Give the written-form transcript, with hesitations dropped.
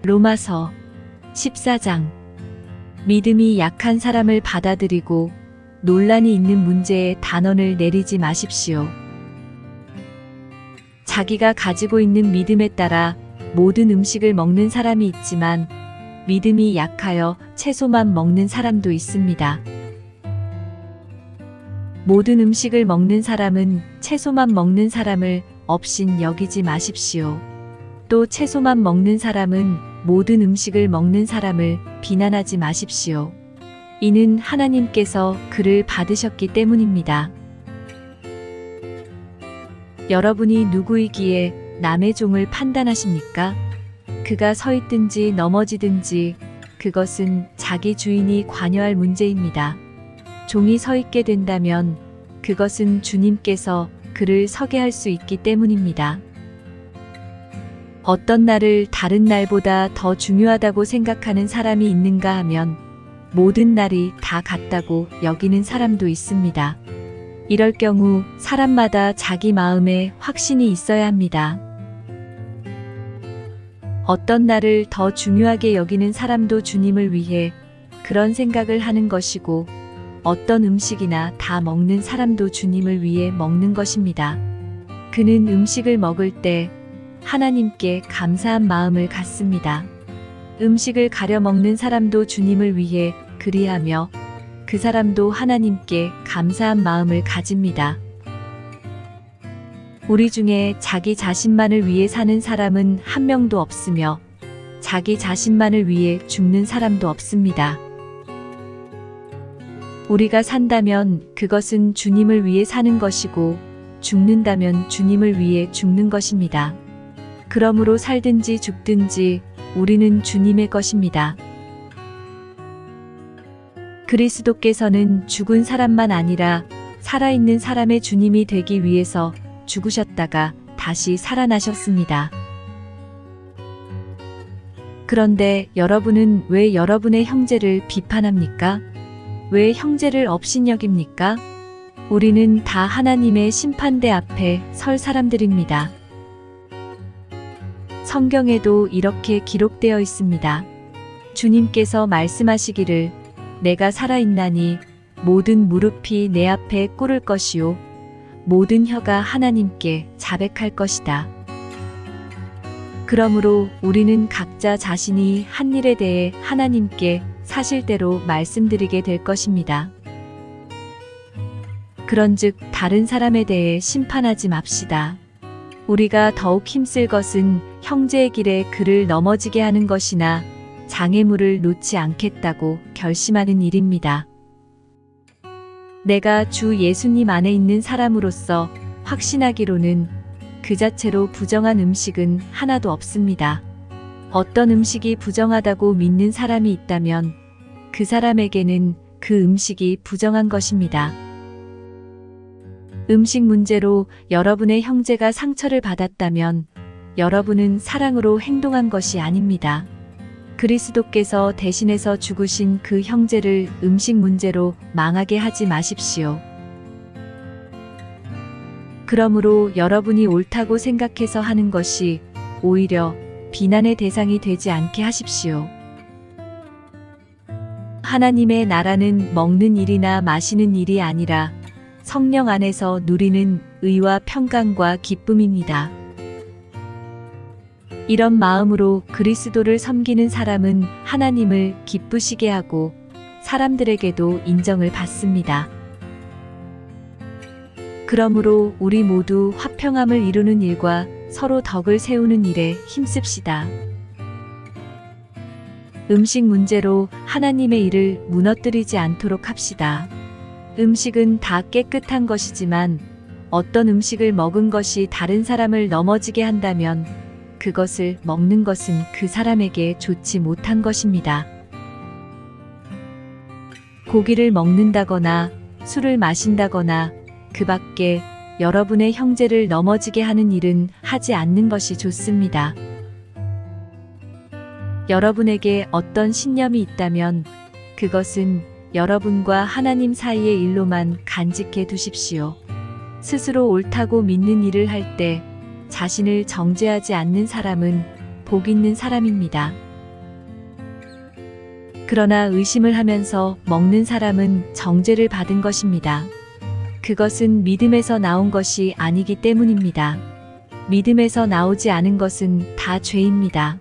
로마서 14장. 믿음이 약한 사람을 받아들이고 논란이 있는 문제에 단언을 내리지 마십시오. 자기가 가지고 있는 믿음에 따라 모든 음식을 먹는 사람이 있지만 믿음이 약하여 채소만 먹는 사람도 있습니다. 모든 음식을 먹는 사람은 채소만 먹는 사람을 업신 여기지 마십시오. 또 채소만 먹는 사람은 모든 음식을 먹는 사람을 비난하지 마십시오. 이는 하나님께서 그를 받으셨기 때문입니다. 여러분이 누구이기에 남의 종을 판단하십니까? 그가 서 있든지 넘어지든지 그것은 자기 주인이 관여할 문제입니다. 종이 서 있게 된다면 그것은 주님께서 그를 서게 할 수 있기 때문입니다. 어떤 날을 다른 날보다 더 중요하다고 생각하는 사람이 있는가 하면 모든 날이 다 같다고 여기는 사람도 있습니다. 이럴 경우 사람마다 자기 마음에 확신이 있어야 합니다. 어떤 날을 더 중요하게 여기는 사람도 주님을 위해 그런 생각을 하는 것이고 어떤 음식이나 다 먹는 사람도 주님을 위해 먹는 것입니다. 그는 음식을 먹을 때 하나님께 감사한 마음을 갖습니다. 음식을 가려 먹는 사람도 주님을 위해 그리하며 그 사람도 하나님께 감사한 마음을 가집니다. 우리 중에 자기 자신만을 위해 사는 사람은 한 명도 없으며 자기 자신만을 위해 죽는 사람도 없습니다. 우리가 산다면 그것은 주님을 위해 사는 것이고 죽는다면 주님을 위해 죽는 것입니다. 그러므로 살든지 죽든지 우리는 주님의 것입니다. 그리스도께서는 죽은 사람만 아니라 살아있는 사람의 주님이 되기 위해서 죽으셨다가 다시 살아나셨습니다. 그런데 여러분은 왜 여러분의 형제를 비판합니까? 왜 형제를 업신여깁니까? 우리는 다 하나님의 심판대 앞에 설 사람들입니다. 성경에도 이렇게 기록되어 있습니다. 주님께서 말씀하시기를 내가 살아있나니 모든 무릎이 내 앞에 꿇을 것이요 모든 혀가 하나님께 자백할 것이다. 그러므로 우리는 각자 자신이 한 일에 대해 하나님께 사실대로 말씀드리게 될 것입니다. 그런즉 다른 사람에 대해 심판하지 맙시다. 우리가 더욱 힘쓸 것은 형제의 길에 그를 넘어지게 하는 것이나 장애물을 놓지 않겠다고 결심하는 일입니다. 내가 주 예수님 안에 있는 사람으로서 확신하기로는 그 자체로 부정한 음식은 하나도 없습니다. 어떤 음식이 부정하다고 믿는 사람이 있다면 그 사람에게는 그 음식이 부정한 것입니다. 음식 문제로 여러분의 형제가 상처를 받았다면 여러분은 사랑으로 행동한 것이 아닙니다. 그리스도께서 대신해서 죽으신 그 형제를 음식 문제로 망하게 하지 마십시오. 그러므로 여러분이 옳다고 생각해서 하는 것이 오히려 비난의 대상이 되지 않게 하십시오. 하나님의 나라는 먹는 일이나 마시는 일이 아니라 성령 안에서 누리는 의와 평강과 기쁨입니다. 이런 마음으로 그리스도를 섬기는 사람은 하나님을 기쁘시게 하고 사람들에게도 인정을 받습니다. 그러므로 우리 모두 화평함을 이루는 일과 서로 덕을 세우는 일에 힘씁시다. 음식 문제로 하나님의 일을 무너뜨리지 않도록 합시다. 음식은 다 깨끗한 것이지만 어떤 음식을 먹은 것이 다른 사람을 넘어지게 한다면 그것을 먹는 것은 그 사람에게 좋지 못한 것입니다. 고기를 먹는다거나 술을 마신다거나 그 밖에 여러분의 형제를 넘어지게 하는 일은 하지 않는 것이 좋습니다. 여러분에게 어떤 신념이 있다면 그것은 여러분과 하나님 사이의 일로만 간직해 두십시오. 스스로 옳다고 믿는 일을 할 때 자신을 정죄하지 않는 사람은 복 있는 사람입니다. 그러나 의심을 하면서 먹는 사람은 정죄를 받은 것입니다. 그것은 믿음에서 나온 것이 아니기 때문입니다. 믿음에서 나오지 않은 것은 다 죄입니다.